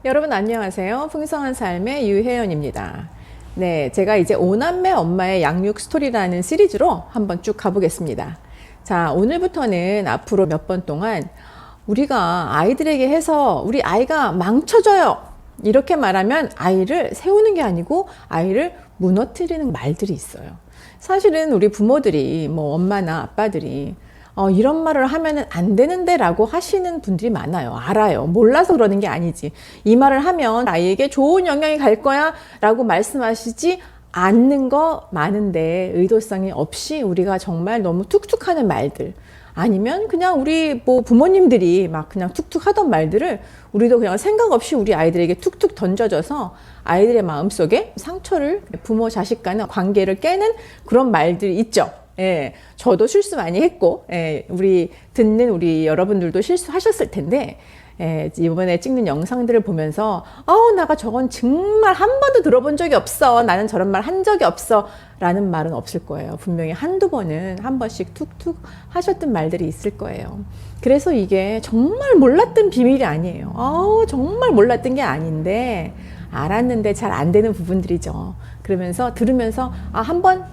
여러분 안녕하세요. 풍성한 삶의 유혜연입니다. 네, 제가 이제 5남매 엄마의 양육 스토리라는 시리즈로 한번 쭉 가보겠습니다. 자, 오늘부터는 앞으로 몇 번 동안 우리가 아이들에게 해서 우리 아이가 망쳐져요, 이렇게 말하면 아이를 세우는 게 아니고 아이를 무너뜨리는 말들이 있어요. 사실은 우리 부모들이, 엄마나 아빠들이 이런 말을 하면 안 되는데 라고 하시는 분들이 많아요. 알아요. 몰라서 그러는 게 아니지. 이 말을 하면 아이에게 좋은 영향이 갈 거야 라고 말씀하시지 않는 거 많은데, 의도성이 없이 우리가 정말 너무 툭툭 하는 말들, 아니면 그냥 우리 부모님들이 막 그냥 툭툭 하던 말들을 우리도 그냥 생각 없이 우리 아이들에게 툭툭 던져줘서 아이들의 마음속에 상처를, 부모 자식 간의 관계를 깨는 그런 말들이 있죠. 예, 저도 실수 많이 했고, 우리 듣는 우리 여러분들도 실수하셨을 텐데, 이번에 찍는 영상들을 보면서 나가 저건 정말 한 번도 들어본 적이 없어, 나는 저런 말 한 적이 없어 라는 말은 없을 거예요. 분명히 한두 번은 한 번씩 툭툭 하셨던 말들이 있을 거예요. 그래서 이게 정말 몰랐던 비밀이 아니에요. 정말 몰랐던 게 아닌데 알았는데 잘 안 되는 부분들이죠. 그러면서 들으면서 한번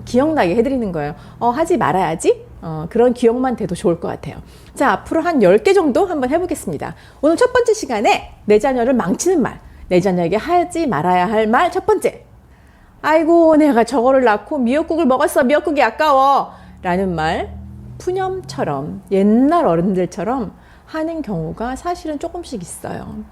기억나게 해드리는 거예요. 하지 말아야지. 그런 기억만 돼도 좋을 것 같아요. 자, 앞으로 한 10개 정도 한번 해보겠습니다. 오늘 첫 번째 시간에 내 자녀를 망치는 말, 내 자녀에게 하지 말아야 할 말 첫 번째. 아이고, 내가 저거를 낳고 미역국을 먹었어, 미역국이 아까워 라는 말, 푸념처럼, 옛날 어른들처럼 하는 경우가 사실은 조금씩 있어요.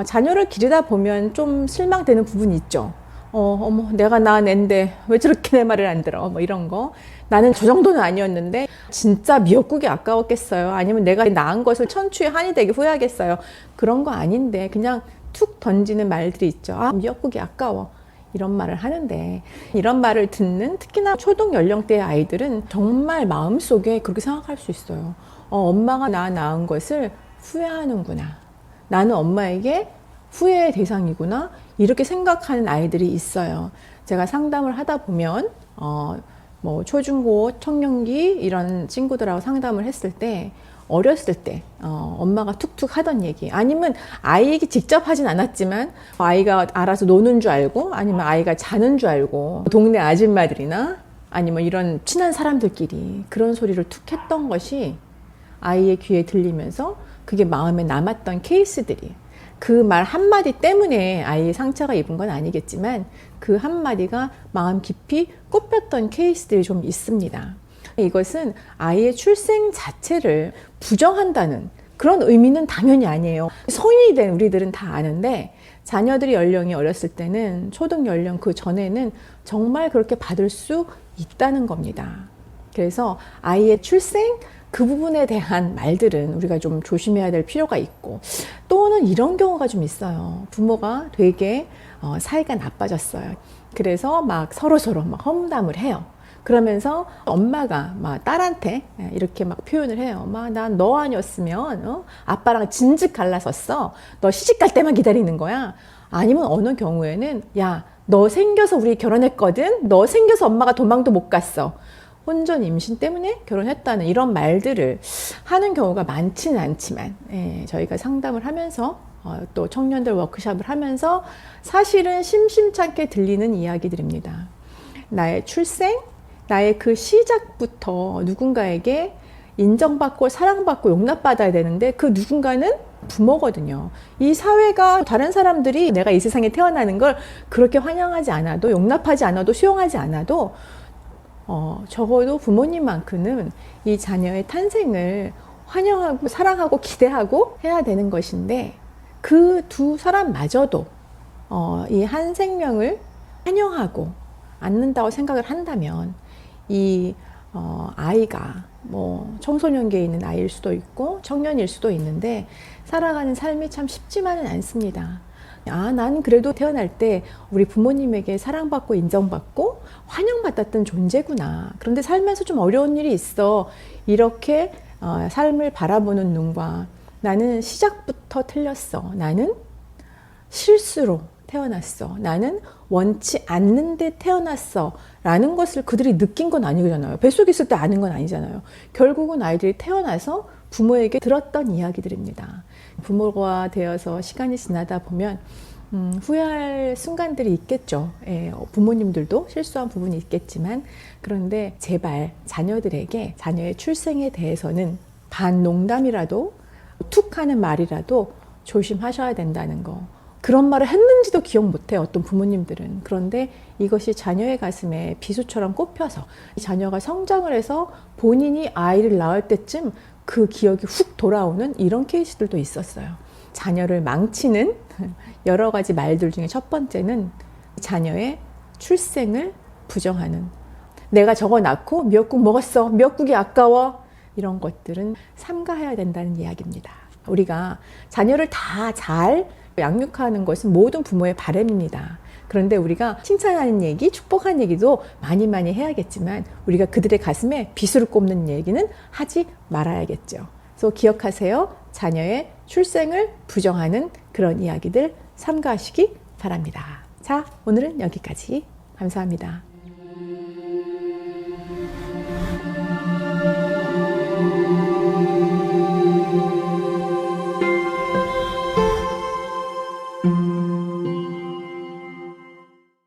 자녀를 기르다 보면 좀 실망되는 부분이 있죠. 어머, 내가 낳은 앤데 왜 저렇게 내 말을 안 들어, 이런 거. 나는 저 정도는 아니었는데 진짜 미역국이 아까웠겠어요. 아니면 내가 낳은 것을 천추의 한이 되게 후회하겠어요. 그런 거 아닌데 그냥 툭 던지는 말들이 있죠. 미역국이 아까워, 이런 말을 하는데, 이런 말을 듣는 특히나 초등 연령대의 아이들은 정말 마음속에 그렇게 생각할 수 있어요. 엄마가 나 낳은 것을 후회하는구나, 나는 엄마에게 후회의 대상이구나, 이렇게 생각하는 아이들이 있어요. 제가 상담을 하다 보면 초중고 청년기 이런 친구들하고 상담을 했을 때, 어렸을 때 엄마가 툭툭 하던 얘기, 아니면 아이에게 직접 하진 않았지만 아이가 알아서 노는 줄 알고, 아니면 아이가 자는 줄 알고 동네 아줌마들이나 아니면 이런 친한 사람들끼리 그런 소리를 툭 했던 것이 아이의 귀에 들리면서 그게 마음에 남았던 케이스들이, 그 말 한마디 때문에 아이의 상처가 입은 건 아니겠지만 그 한마디가 마음 깊이 꼽혔던 케이스들이 좀 있습니다. 이것은 아이의 출생 자체를 부정한다는 그런 의미는 당연히 아니에요. 성인이 된 우리들은 다 아는데, 자녀들이 연령이 어렸을 때는, 초등 연령 그 전에는 정말 그렇게 받을 수 있다는 겁니다. 그래서 아이의 출생 그 부분에 대한 말들은 우리가 좀 조심해야 될 필요가 있고, 또는 이런 경우가 좀 있어요. 부모가 되게 사이가 나빠졌어요. 그래서 막 서로서로 막 험담을 해요. 그러면서 엄마가 막 딸한테 이렇게 막 표현을 해요. 난 너 아니었으면 아빠랑 진즉 갈라섰어. 너 시집 갈 때만 기다리는 거야. 아니면 어느 경우에는 야, 너 생겨서 우리 결혼했거든. 너 생겨서 엄마가 도망도 못 갔어. 혼전 임신 때문에 결혼했다는 이런 말들을 하는 경우가 많지는 않지만, 저희가 상담을 하면서 또 청년들 워크숍을 하면서 사실은 심심찮게 들리는 이야기들입니다. 나의 출생, 나의 그 시작부터 누군가에게 인정받고 사랑받고 용납받아야 되는데, 그 누군가는 부모거든요. 이 사회가, 다른 사람들이 내가 이 세상에 태어나는 걸 그렇게 환영하지 않아도, 용납하지 않아도, 수용하지 않아도 적어도 부모님만큼은 이 자녀의 탄생을 환영하고 사랑하고 기대하고 해야 되는 것인데, 그 두 사람마저도 이 한 생명을 환영하고 않는다고 생각을 한다면, 이 아이가 청소년기에 있는 아이일 수도 있고 청년일 수도 있는데, 살아가는 삶이 참 쉽지만은 않습니다. 난 그래도 태어날 때 우리 부모님에게 사랑받고 인정받고 환영받았던 존재구나. 그런데 살면서 좀 어려운 일이 있어. 이렇게 삶을 바라보는 눈과, 나는 시작부터 틀렸어, 나는 실수로 태어났어, 나는 원치 않는데 태어났어 라는 것을 그들이 느낀 건 아니잖아요. 뱃속에 있을 때 아는 건 아니잖아요. 결국은 아이들이 태어나서 부모에게 들었던 이야기들입니다. 부모가 되어서 시간이 지나다 보면 후회할 순간들이 있겠죠. 예, 부모님들도 실수한 부분이 있겠지만, 그런데 제발 자녀들에게 자녀의 출생에 대해서는 반 농담이라도 툭 하는 말이라도 조심하셔야 된다는 거. 그런 말을 했는지도 기억 못해요, 어떤 부모님들은. 그런데 이것이 자녀의 가슴에 비수처럼 꼽혀서 자녀가 성장을 해서 본인이 아이를 낳을 때쯤 그 기억이 훅 돌아오는 이런 케이스들도 있었어요. 자녀를 망치는 여러 가지 말들 중에 첫 번째는 자녀의 출생을 부정하는, 내가 저거 낳고 미역국 먹었어, 미역국이 아까워, 이런 것들은 삼가해야 된다는 이야기입니다. 우리가 자녀를 다 잘 양육하는 것은 모든 부모의 바람입니다. 그런데 우리가 칭찬하는 얘기, 축복하는 얘기도 많이 해야겠지만, 우리가 그들의 가슴에 비수를 꼽는 얘기는 하지 말아야겠죠. 그래서 기억하세요. 자녀의 출생을 부정하는 그런 이야기들 삼가하시기 바랍니다. 자, 오늘은 여기까지. 감사합니다.